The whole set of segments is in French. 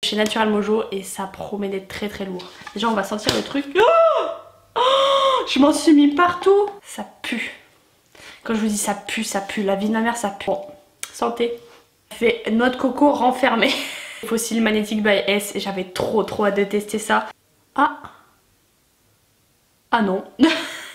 chez Natural Mojo et ça promet d'être très très lourd. Déjà on va sentir le truc. Je m'en suis mis partout. Ça pue. Quand je vous dis ça pue, la vie de ma mère ça pue. Bon, santé. Fait noix de coco renfermée. Fossil Magnetic by S et j'avais trop hâte de tester ça. Ah non.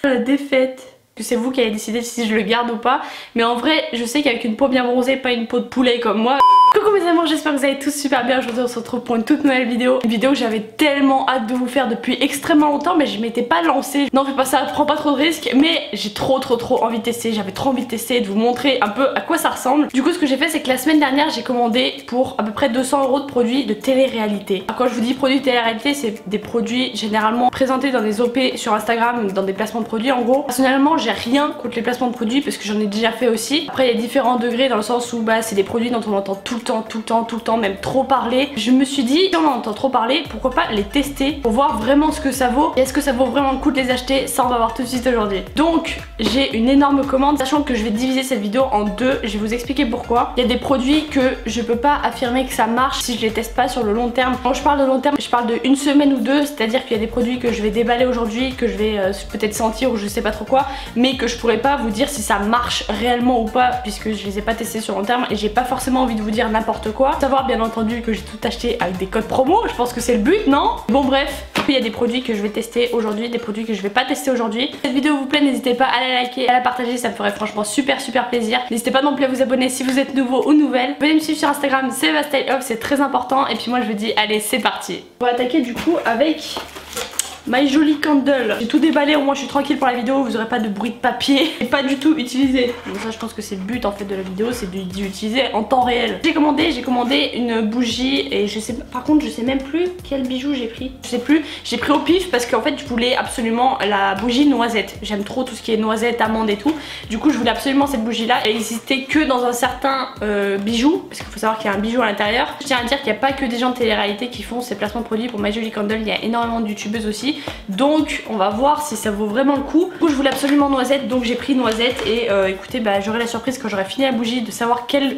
La défaite. C'est vous qui allez décider si je le garde ou pas. Mais en vrai, je sais qu'avec une peau bien bronzée, pas une peau de poulet comme moi. Coucou mes amours, j'espère que vous allez tous super bien. Aujourd'hui on se retrouve pour une toute nouvelle vidéo. Une vidéo que j'avais tellement hâte de vous faire depuis extrêmement longtemps, mais je m'étais pas lancée. Non, fais pas ça, prends pas trop de risques. Mais j'ai trop envie de tester. J'avais trop envie de tester, de vous montrer un peu à quoi ça ressemble. Du coup ce que j'ai fait, c'est que la semaine dernière j'ai commandé pour à peu près 200 € de produits de télé-réalité. Alors quand je vous dis produits de télé-réalité, c'est des produits généralement présentés dans des OP sur Instagram, dans des placements de produits en gros. Personnellement j'ai rien contre les placements de produits parce que j'en ai déjà fait aussi. Après il y a différents degrés dans le sens où bah c'est des produits dont on entend tout le temps, même trop parler. Je me suis dit, si on en entend trop parler, pourquoi pas les tester pour voir vraiment ce que ça vaut et est-ce que ça vaut vraiment le coup de les acheter. Ça on va voir tout de suite aujourd'hui. Donc j'ai une énorme commande, sachant que je vais diviser cette vidéo en deux. Je vais vous expliquer pourquoi. Il y a des produits que je peux pas affirmer que ça marche si je les teste pas sur le long terme. Quand je parle de long terme, je parle de une semaine ou deux, c'est à dire qu'il y a des produits que je vais déballer aujourd'hui, que je vais peut-être sentir ou je sais pas trop quoi, mais que je pourrais pas vous dire si ça marche réellement ou pas puisque je les ai pas testés sur long terme et j'ai pas forcément envie de vous dire n'importe quoi. Savoir bien entendu que j'ai tout acheté avec des codes promo, je pense que c'est le but, non? Bon bref, il y a des produits que je vais tester aujourd'hui, des produits que je vais pas tester aujourd'hui. Si cette vidéo vous plaît, n'hésitez pas à la liker, à la partager, ça me ferait franchement super plaisir. N'hésitez pas non plus à vous abonner si vous êtes nouveau ou nouvelle. Venez me suivre sur Instagram, c'est Eva Style Off, c'est très important. Et puis moi je vous dis, allez c'est parti. On va attaquer du coup avec My Jolly Candle. J'ai tout déballé, au moins je suis tranquille pour la vidéo, vous aurez pas de bruit de papier et pas du tout utilisé. Donc ça je pense que c'est le but en fait de la vidéo, c'est d'utiliser en temps réel. J'ai commandé une bougie et je sais par contre je sais même plus quel bijou j'ai pris. Je sais plus, j'ai pris au pif parce qu'en fait je voulais absolument la bougie noisette. J'aime trop tout ce qui est noisette, amande et tout. Du coup je voulais absolument cette bougie là. Elle existait que dans un certain bijou, parce qu'il faut savoir qu'il y a un bijou à l'intérieur. Je tiens à dire qu'il n'y a pas que des gens de télé-réalité qui font ces placements de produits pour My Jolly Candle, il y a énormément de youtubeuses aussi. Donc on va voir si ça vaut vraiment le coup. Du coup je voulais absolument noisette, donc j'ai pris noisette et écoutez bah j'aurai la surprise quand j'aurai fini la bougie de savoir quel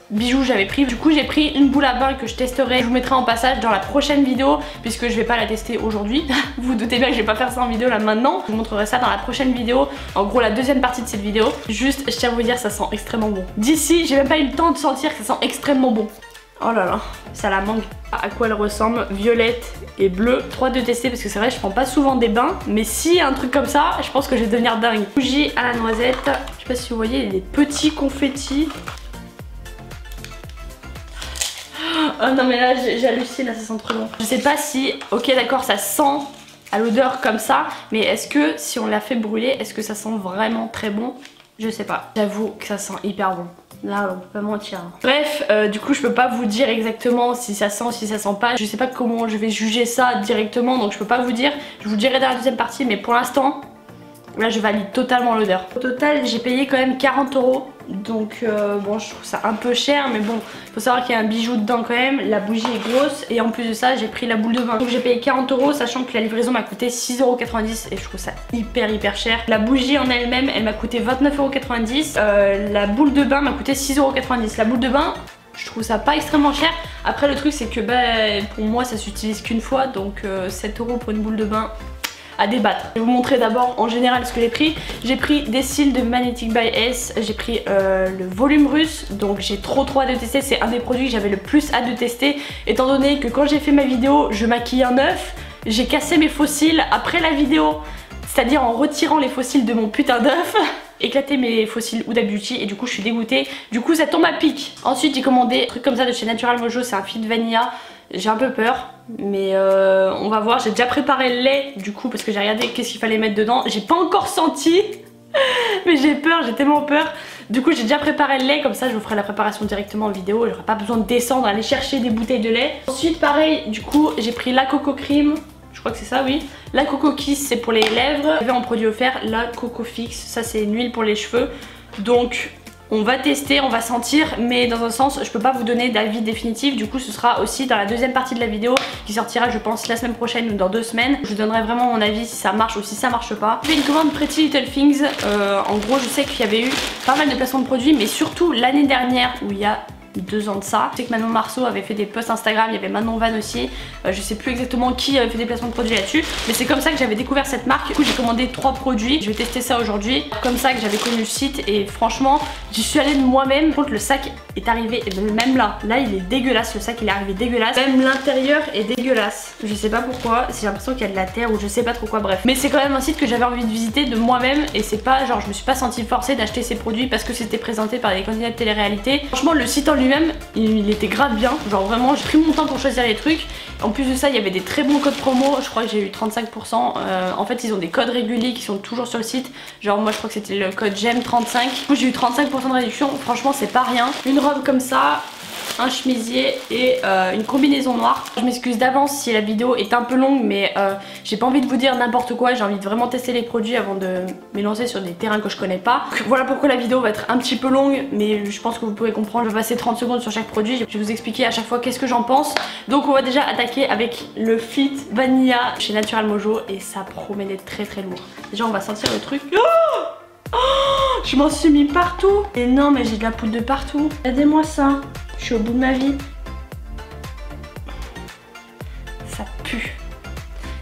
bijou j'avais pris. Du coup j'ai pris une boule à bain que je testerai, je vous mettrai en passage dans la prochaine vidéo puisque je vais pas la tester aujourd'hui. Vous vous doutez bien que je vais pas faire ça en vidéo là maintenant. Je vous montrerai ça dans la prochaine vidéo, en gros la deuxième partie de cette vidéo. Juste je tiens à vous dire ça sent extrêmement bon. D'ici j'ai même pas eu le temps de sentir que ça sent extrêmement bon. Oh là là, ça la mangue. À quoi elle ressemble, violette et bleu. Trop hâte de tester parce que c'est vrai je prends pas souvent des bains, mais s'il y a un truc comme ça, je pense que je vais devenir dingue. Bougie à la noisette. Je sais pas si vous voyez, il y a des petits confettis. Oh non mais là j'hallucine, là ça sent trop bon. Je sais pas si, ok d'accord ça sent à l'odeur comme ça, mais est-ce que si on l'a fait brûler, est-ce que ça sent vraiment très bon? Je sais pas. J'avoue que ça sent hyper bon. Là on peut pas mentir. Bref, du coup je peux pas vous dire exactement si ça sent, si ça sent pas. Je sais pas comment je vais juger ça directement, donc je peux pas vous dire. Je vous dirai dans la deuxième partie, mais pour l'instant, là je valide totalement l'odeur. Au total j'ai payé quand même 40 €. Donc bon je trouve ça un peu cher, mais bon faut savoir qu'il y a un bijou dedans quand même. La bougie est grosse et en plus de ça j'ai pris la boule de bain. Donc j'ai payé 40 € sachant que la livraison m'a coûté 6,90 € et je trouve ça hyper cher. La bougie en elle-même elle m'a coûté 29,90 €. La boule de bain m'a coûté 6,90 €. La boule de bain je trouve ça pas extrêmement cher. Après le truc c'est que bah, pour moi ça s'utilise qu'une fois, donc 7 € pour une boule de bain, à débattre. Je vais vous montrer d'abord en général ce que j'ai pris. J'ai pris des cils de Magnetic by S, j'ai pris le volume russe, donc j'ai trop hâte de tester. C'est un des produits que j'avais le plus hâte de tester, étant donné que quand j'ai fait ma vidéo, je maquille un œuf, j'ai cassé mes faux cils après la vidéo, c'est-à-dire en retirant les faux cils de mon putain d'œuf. Éclater mes faux cils Huda Beauty et du coup je suis dégoûtée. Du coup ça tombe à pic. Ensuite j'ai commandé un truc comme ça de chez Natural Mojo, c'est un Fit Vanilla. J'ai un peu peur, mais on va voir. J'ai déjà préparé le lait du coup parce que j'ai regardé qu'est-ce qu'il fallait mettre dedans. J'ai pas encore senti, mais j'ai peur, j'ai tellement peur. Du coup j'ai déjà préparé le lait, comme ça je vous ferai la préparation directement en vidéo. J'aurai pas besoin de descendre, aller chercher des bouteilles de lait. Ensuite pareil, du coup j'ai pris la Coco Cream. Je crois que c'est ça, oui. La Coco Kiss, c'est pour les lèvres. J'avais en produit offert la Coco Fix, ça c'est une huile pour les cheveux. Donc on va tester, on va sentir, mais dans un sens je peux pas vous donner d'avis définitif. Du coup ce sera aussi dans la deuxième partie de la vidéo qui sortira je pense la semaine prochaine ou dans 2 semaines. Je vous donnerai vraiment mon avis si ça marche ou si ça marche pas. J'ai fait une commande Pretty Little Things. En gros je sais qu'il y avait eu pas mal de placements de produits, mais surtout l'année dernière où il y a 2 ans de ça. Je sais que Manon Marceau avait fait des posts Instagram, il y avait Manon Van aussi. Je sais plus exactement qui avait fait des placements de produits là-dessus, mais c'est comme ça que j'avais découvert cette marque. Du coup j'ai commandé 3 produits, je vais tester ça aujourd'hui. Comme ça que j'avais connu le site et franchement j'y suis allée de moi-même. Par contre le sac est arrivé, même là il est dégueulasse, le sac il est arrivé dégueulasse. Même l'intérieur est dégueulasse. Je sais pas pourquoi, j'ai l'impression qu'il y a de la terre ou je sais pas trop quoi, bref. Mais c'est quand même un site que j'avais envie de visiter de moi-même et c'est pas genre je me suis pas sentie forcée d'acheter ces produits parce que c'était présenté par des candidats de télé-réalité. Franchement le site en lui-même il était grave bien, genre vraiment j'ai pris mon temps pour choisir les trucs. En plus de ça il y avait des très bons codes promo, je crois que j'ai eu 35%. En fait ils ont des codes réguliers qui sont toujours sur le site, genre moi je crois que c'était le code GEM35. Du coup j'ai eu 35% de réduction, franchement c'est pas rien. Une robe comme ça, un chemisier et une combinaison noire. Je m'excuse d'avance si la vidéo est un peu longue mais j'ai pas envie de vous dire n'importe quoi, j'ai envie de vraiment tester les produits avant de me lancer sur des terrains que je connais pas. Donc, voilà pourquoi la vidéo va être un petit peu longue mais je pense que vous pouvez comprendre. Je vais passer 30 secondes sur chaque produit, je vais vous expliquer à chaque fois qu'est-ce que j'en pense. Donc on va déjà attaquer avec le Fit Vanilla chez Natural Mojo et ça promet d'être très très lourd. Déjà on va sentir le truc. Oh, je m'en suis mis partout. Et non mais j'ai de la poudre de partout. Regardez-moi ça. Je suis au bout de ma vie. Ça pue.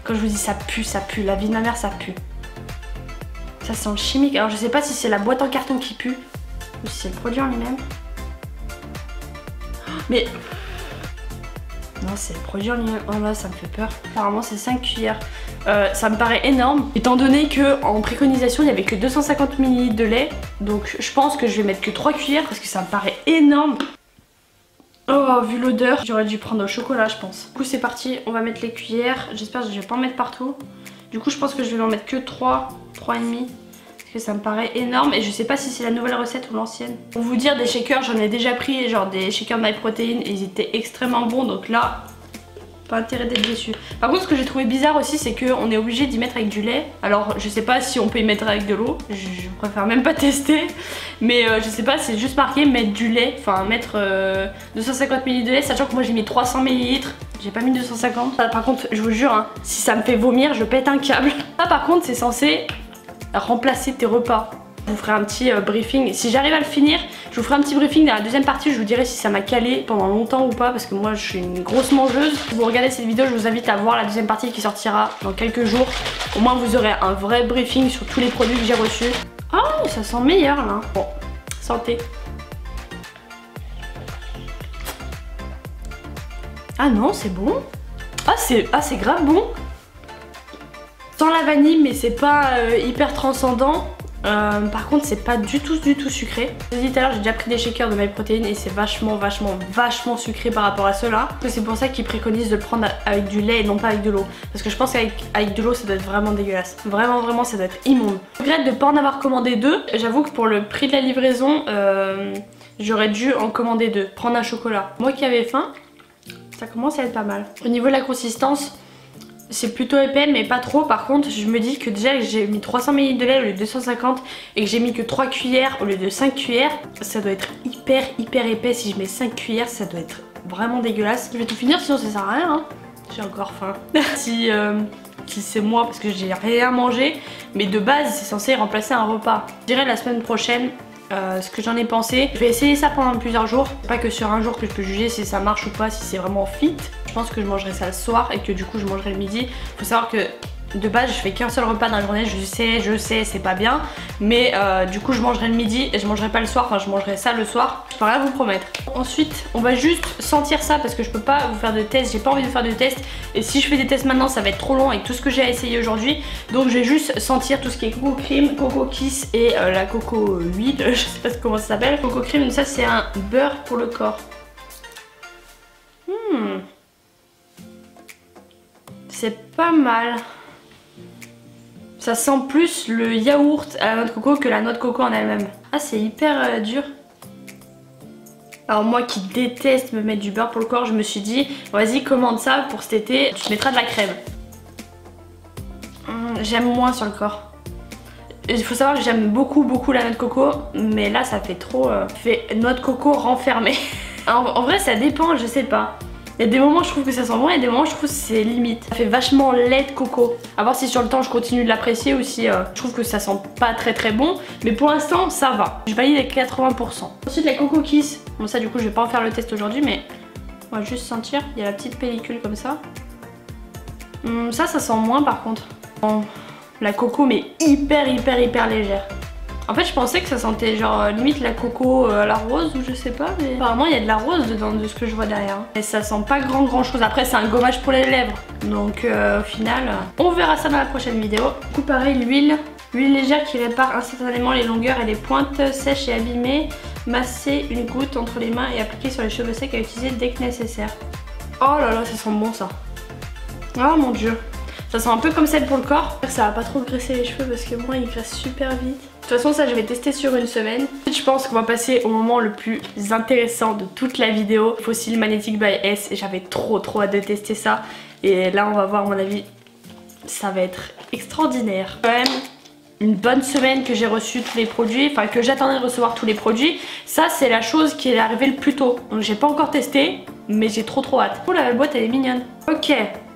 Quand je vous dis ça pue, ça pue. La vie de ma mère, ça pue. Ça sent chimique. Alors je sais pas si c'est la boîte en carton qui pue ou si c'est le produit en lui-même. Mais... non, c'est le produit en lui-même. Oh là, ça me fait peur. Apparemment, c'est 5 cuillères. Ça me paraît énorme. Étant donné que en préconisation, il n'y avait que 250 ml de lait. Donc je pense que je vais mettre que 3 cuillères parce que ça me paraît énorme. Oh, vu l'odeur, j'aurais dû prendre au chocolat, je pense. Du coup, c'est parti, on va mettre les cuillères. J'espère que je vais pas en mettre partout. Du coup, je pense que je vais en mettre que 3, 3,5. Parce que ça me paraît énorme. Et je sais pas si c'est la nouvelle recette ou l'ancienne. Pour vous dire, des shakers, j'en ai déjà pris, genre des shakers MyProtein. Et ils étaient extrêmement bons. Donc là, pas intérêt d'être déçu. Par contre, ce que j'ai trouvé bizarre aussi, c'est qu'on est obligé d'y mettre avec du lait. Alors, je sais pas si on peut y mettre avec de l'eau. Je préfère même pas tester. Mais je sais pas, c'est juste marqué mettre du lait. Enfin, mettre 250 ml de lait. Sachant que moi, j'ai mis 300 ml. J'ai pas mis 250. Ça, par contre, je vous jure, hein, si ça me fait vomir, je pète un câble. Ça, par contre, c'est censé remplacer tes repas. Je vous ferai un petit briefing. Si j'arrive à le finir, je vous ferai un petit briefing dans la deuxième partie. Je vous dirai si ça m'a calé pendant longtemps ou pas. Parce que moi, je suis une grosse mangeuse. Si vous regardez cette vidéo, je vous invite à voir la deuxième partie qui sortira dans quelques jours. Au moins, vous aurez un vrai briefing sur tous les produits que j'ai reçus. Oh, ça sent meilleur là. Bon, santé. Ah non, c'est bon. Ah, c'est grave bon. Sans la vanille, mais c'est pas hyper transcendant. Par contre c'est pas du tout sucré. Je vous ai dit tout à l'heure, j'ai déjà pris des shakers de MyProtein et c'est vachement sucré par rapport à ceux-là. C'est pour ça qu'ils préconisent de le prendre avec du lait et non pas avec de l'eau. Parce que je pense qu'avec de l'eau ça doit être vraiment dégueulasse. Vraiment ça doit être immonde. Je regrette de pas en avoir commandé 2. J'avoue que pour le prix de la livraison, j'aurais dû en commander 2. Prendre un chocolat. Moi qui avais faim, ça commence à être pas mal. Au niveau de la consistance, c'est plutôt épais mais pas trop. Par contre je me dis que déjà que j'ai mis 300 ml de lait au lieu de 250 et que j'ai mis que 3 cuillères au lieu de 5 cuillères, ça doit être hyper épais. Si je mets 5 cuillères ça doit être vraiment dégueulasse. Je vais tout finir sinon ça sert à rien hein. J'ai encore faim. si c'est moi parce que j'ai rien mangé, mais de base c'est censé remplacer un repas. Je dirais la semaine prochaine ce que j'en ai pensé. Je vais essayer ça pendant plusieurs jours. C'est pas que sur un jour que je peux juger si ça marche ou pas, si c'est vraiment fit. Je pense que je mangerai ça le soir et que du coup je mangerai le midi. Faut savoir que de base je fais qu'un seul repas dans la journée, je sais c'est pas bien. Mais du coup je mangerai le midi et je mangerai pas le soir, enfin je mangerai ça le soir. Je peux rien vous promettre. Ensuite on va juste sentir ça parce que je peux pas vous faire de test, j'ai pas envie de faire de test. Et si je fais des tests maintenant ça va être trop long avec tout ce que j'ai à essayer aujourd'hui. Donc je vais juste sentir tout ce qui est coco cream, coco kiss et la coco huile, je sais pas comment ça s'appelle. Coco cream, ça c'est un beurre pour le corps. C'est pas mal. Ça sent plus le yaourt à la noix de coco que la noix de coco en elle-même. Ah c'est hyper dur. Alors moi qui déteste me mettre du beurre pour le corps, je me suis dit vas-y commande ça pour cet été, tu mettras de la crème. J'aime moins sur le corps. Il faut savoir que j'aime beaucoup la noix de coco, mais là ça fait trop fait noix de coco renfermée. En vrai ça dépend, je sais pas. Il y a des moments je trouve que ça sent bon et des moments je trouve que c'est limite. Ça fait vachement lait de coco. À voir si sur le temps je continue de l'apprécier ou si je trouve que ça sent pas très bon. Mais pour l'instant ça va. Je valide avec 80%. Ensuite la Coco Kiss. Bon ça du coup je vais pas en faire le test aujourd'hui mais on va juste sentir. Il y a la petite pellicule comme ça. Ça sent moins par contre. Bon, la coco mais hyper légère. En fait je pensais que ça sentait genre limite la coco à la rose ou je sais pas mais apparemment il y a de la rose dedans de ce que je vois derrière. Et ça sent pas grand chose. Après c'est un gommage pour les lèvres. Donc au final on verra ça dans la prochaine vidéo. Du coup pareil l'huile légère qui répare instantanément les longueurs et les pointes sèches et abîmées. Masser une goutte entre les mains et appliquer sur les cheveux secs à utiliser dès que nécessaire. Oh là là ça sent bon ça. Oh mon dieu. Ça sent un peu comme celle pour le corps. Ça va pas trop graisser les cheveux parce que moi il graisse super vite. De toute façon ça je vais tester sur une semaine. Je pense qu'on va passer au moment le plus intéressant de toute la vidéo. Fossil Magnetic by S. J'avais trop hâte de tester ça. Et là on va voir à mon avis. Ça va être extraordinaire. Quand même une bonne semaine que j'ai reçu tous les produits. Enfin que j'attendais de recevoir tous les produits. Ça c'est la chose qui est arrivée le plus tôt. Donc j'ai pas encore testé. Mais j'ai trop hâte. Oh la boîte elle est mignonne. Ok.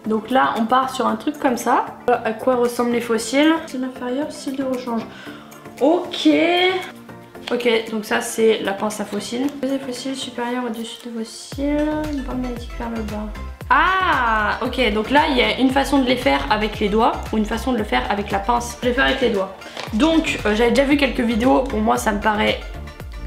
Donc là on part sur un truc comme ça. À quoi ressemblent les fossiles? Style inférieur, style de rechange. Ok. Ok, donc ça c'est la pince à fossiles. Deux fossiles supérieurs au-dessus de vos cils. Une bande magnétique vers le bas. Ah ok, donc là il y a une façon de les faire avec les doigts ou une façon de le faire avec la pince. Je vais faire avec les doigts. Donc j'avais déjà vu quelques vidéos. Pour moi ça me paraît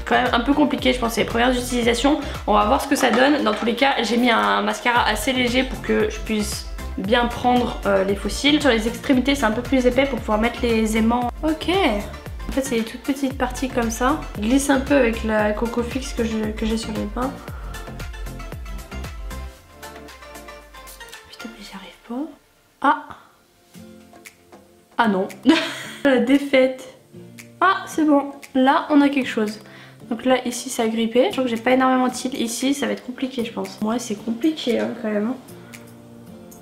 quand même un peu compliqué, je pense, c'est les premières utilisations. On va voir ce que ça donne. Dans tous les cas, j'ai mis un mascara assez léger pour que je puisse bien prendre les fossiles. Sur les extrémités, c'est un peu plus épais pour pouvoir mettre les aimants. Ok. En fait, c'est des toutes petites parties comme ça. Je glisse un peu avec la Coco Fix que j'ai sur les mains. Putain, mais j'y arrive pas. Ah. Ah non. La défaite. Ah, c'est bon. Là, on a quelque chose. Donc là ici ça a grippé. Je crois que j'ai pas énormément de cils ici, ça va être compliqué je pense. Ouais c'est compliqué hein, quand même.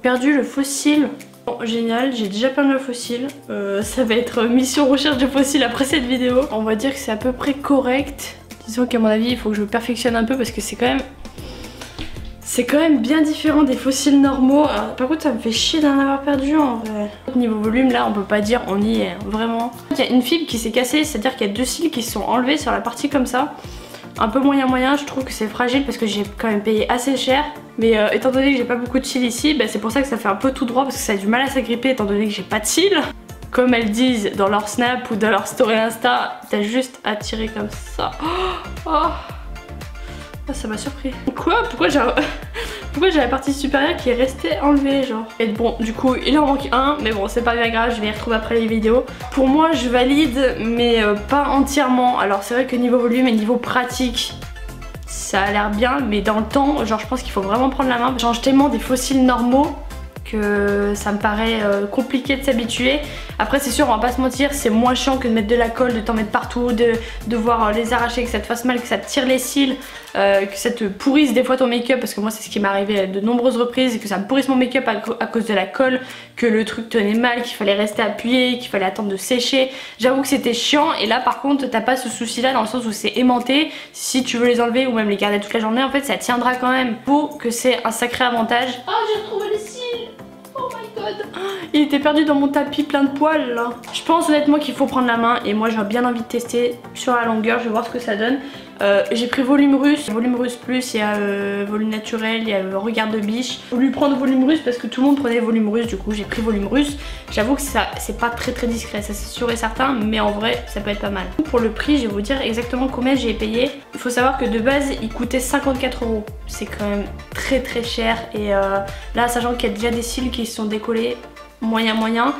Perdu le fossile. Bon génial, j'ai déjà perdu le fossile. Ça va être mission recherche de fossiles après cette vidéo. On va dire que c'est à peu près correct. Disons qu'à mon avis il faut que je perfectionne un peu parce que c'est quand même bien différent des fossiles normaux. Alors, par contre ça me fait chier d'en avoir perdu en vrai. Niveau volume là on peut pas dire on y est vraiment. Il y a une fibre qui s'est cassée, c'est-à-dire qu'il y a deux cils qui se sont enlevés sur la partie comme ça. Un peu moyen, je trouve que c'est fragile parce que j'ai quand même payé assez cher. Mais étant donné que j'ai pas beaucoup de cils ici, bah, c'est pour ça que ça fait un peu tout droit parce que ça a du mal à s'agripper étant donné que j'ai pas de cils. Comme elles disent dans leur snap ou dans leur story Insta, t'as juste à tirer comme ça. Oh, ça m'a surpris. Quoi? Pourquoi j'ai la partie supérieure qui est restée enlevée genre? Et bon du coup il en manque un mais bon c'est pas bien grave, je vais y retrouver après les vidéos. Pour moi je valide mais pas entièrement. Alors c'est vrai que niveau volume et niveau pratique ça a l'air bien mais dans le temps genre je pense qu'il faut vraiment prendre la main. Je change tellement des fossiles normaux que ça me paraît compliqué de s'habituer. Après c'est sûr on va pas se mentir, c'est moins chiant que de mettre de la colle, de t'en mettre partout, de devoir les arracher, que ça te fasse mal, que ça te tire les cils, que ça te pourrisse des fois ton make-up parce que moi c'est ce qui m'est arrivé à de nombreuses reprises, et que ça me pourrisse mon make-up à cause de la colle, que le truc tenait mal, qu'il fallait rester appuyé, qu'il fallait attendre de sécher. J'avoue que c'était chiant et là par contre t'as pas ce souci là dans le sens où c'est aimanté. Si tu veux les enlever ou même les garder toute la journée en fait ça tiendra quand même, pour que c'est un sacré avantage. Oh j'ai retrouvé les cils. Oh my god. Il était perdu dans mon tapis plein de poils là. Je pense honnêtement qu'il faut prendre la main et moi j'ai bien envie de tester sur la longueur, je vais voir ce que ça donne. J'ai pris volume russe plus, il y a volume naturel, il y a regard de biche. J'ai voulu prendre volume russe parce que tout le monde prenait volume russe, du coup j'ai pris volume russe. J'avoue que ça c'est pas très discret, ça c'est sûr et certain, mais en vrai ça peut être pas mal. Pour le prix je vais vous dire exactement combien j'ai payé. Il faut savoir que de base il coûtait 54 €. C'est quand même très cher et là sachant qu'il y a déjà des cils qui se sont décollés moyen.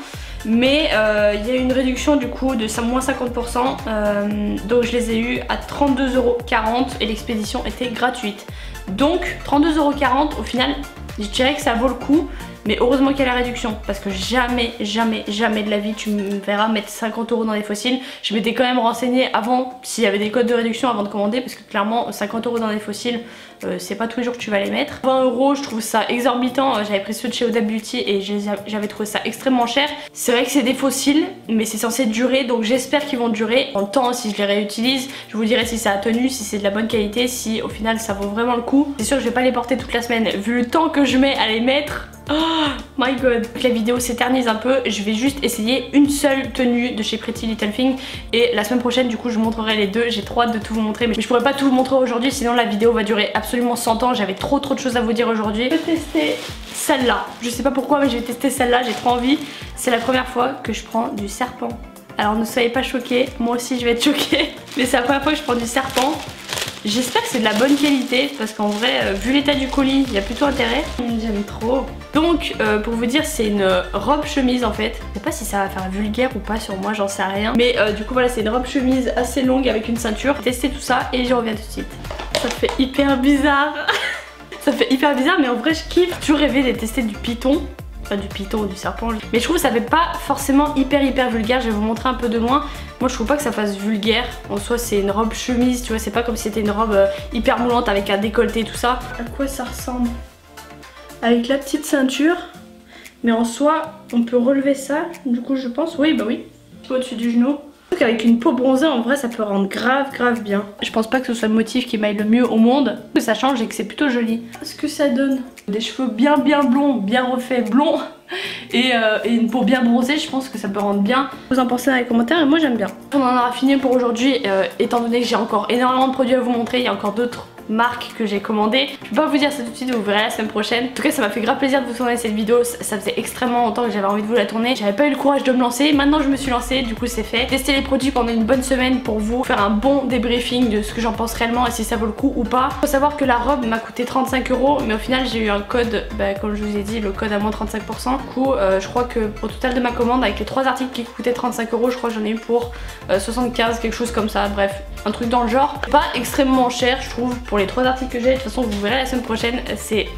Mais il y a une réduction du coup de moins 50%, donc je les ai eu à 32,40 € et l'expédition était gratuite. Donc 32,40 € au final, je dirais que ça vaut le coup. Mais heureusement qu'il y a la réduction, parce que jamais de la vie tu me verras mettre 50 € dans des fossiles. Je m'étais quand même renseignée avant s'il y avait des codes de réduction avant de commander, parce que clairement 50 € dans des fossiles, c'est pas tous les jours que tu vas les mettre. 20 €, je trouve ça exorbitant. J'avais pris ceux de chez Huda Beauty et j'avais trouvé ça extrêmement cher. C'est vrai que c'est des fossiles, mais c'est censé durer, donc j'espère qu'ils vont durer. En temps, si je les réutilise, je vous dirai si ça a tenu, si c'est de la bonne qualité, si au final ça vaut vraiment le coup. C'est sûr que je vais pas les porter toute la semaine, vu le temps que je mets à les mettre. Oh my god. La vidéo s'éternise un peu, je vais juste essayer une seule tenue de chez Pretty Little Thing et la semaine prochaine du coup je vous montrerai les deux. J'ai trop hâte de tout vous montrer, mais je pourrais pas tout vous montrer aujourd'hui sinon la vidéo va durer absolument 100 ans. J'avais trop de choses à vous dire aujourd'hui. Je vais tester celle-là, je sais pas pourquoi mais je vais tester celle-là, j'ai trop envie. C'est la première fois que je prends du serpent. Alors ne soyez pas choqués, moi aussi je vais être choquée, mais c'est la première fois que je prends du serpent. J'espère que c'est de la bonne qualité parce qu'en vrai, vu l'état du colis, il y a plutôt intérêt. J'aime trop. Donc, pour vous dire, c'est une robe chemise en fait. Je sais pas si ça va faire vulgaire ou pas sur moi, j'en sais rien. Mais du coup, voilà, c'est une robe chemise assez longue avec une ceinture. Tester tout ça et je reviens tout de suite. Ça fait hyper bizarre. Ça fait hyper bizarre, mais en vrai, je kiffe. J'ai toujours rêvé de tester du python. Enfin du python ou du serpent, mais je trouve que ça fait pas forcément hyper vulgaire. Je vais vous montrer un peu de loin. Moi je trouve pas que ça fasse vulgaire. En soi c'est une robe chemise, tu vois, c'est pas comme si c'était une robe hyper moulante avec un décolleté et tout ça. À quoi ça ressemble? Avec la petite ceinture, mais en soi on peut relever ça, du coup je pense, oui bah oui, au-dessus du genou. Avec une peau bronzée en vrai ça peut rendre grave bien. Je pense pas que ce soit le motif qui m'aille le mieux au monde, que ça change et que c'est plutôt joli. Ce que ça donne, des cheveux bien blonds, bien refaits blonds et une peau bien bronzée, je pense que ça peut rendre bien. Vous en pensez dans les commentaires et moi j'aime bien. On en aura fini pour aujourd'hui, étant donné que j'ai encore énormément de produits à vous montrer, il y a encore d'autres marque que j'ai commandé. Je peux pas vous dire ça tout de suite, vous verrez la semaine prochaine. En tout cas ça m'a fait grave plaisir de vous tourner cette vidéo, ça faisait extrêmement longtemps que j'avais envie de vous la tourner. J'avais pas eu le courage de me lancer, maintenant je me suis lancée, du coup c'est fait. Tester les produits pendant une bonne semaine pour vous faire un bon débriefing de ce que j'en pense réellement et si ça vaut le coup ou pas. Faut savoir que la robe m'a coûté 35 €, mais au final j'ai eu un code, comme je vous ai dit, le code à moins 35%. Du coup je crois que au total de ma commande avec les 3 articles qui coûtaient 35 €, je crois que j'en ai eu pour 75, quelque chose comme ça, bref, un truc dans le genre. Pas extrêmement cher je trouve pour les 3 articles que j'ai. De toute façon vous verrez la semaine prochaine, c'est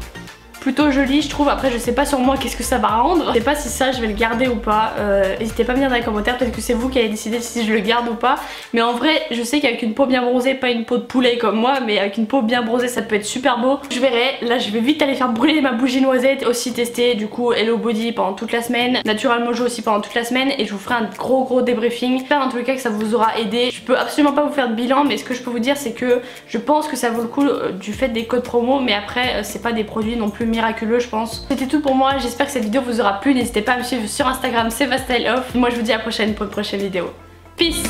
plutôt joli je trouve. Après je sais pas sur moi qu'est-ce que ça va rendre, je sais pas si ça je vais le garder ou pas. N'hésitez pas à me dire dans les commentaires, peut-être que c'est vous qui allez décider si je le garde ou pas. Mais en vrai je sais qu'avec une peau bien bronzée, pas une peau de poulet comme moi, mais avec une peau bien bronzée ça peut être super beau. Je verrai, là je vais vite aller faire brûler ma bougie noisette, aussi tester du coup Hello Body pendant toute la semaine, Natural Mojo aussi pendant toute la semaine, et je vous ferai un gros débriefing. J'espère en tous les cas que ça vous aura aidé. Je peux absolument pas vous faire de bilan, mais ce que je peux vous dire c'est que je pense que ça vaut le coup du fait des codes promo, mais après c'est pas des produits non plus miraculeux je pense. C'était tout pour moi, j'espère que cette vidéo vous aura plu. N'hésitez pas à me suivre sur Instagram, c'est ma style off. Moi je vous dis à la prochaine pour une prochaine vidéo. Peace.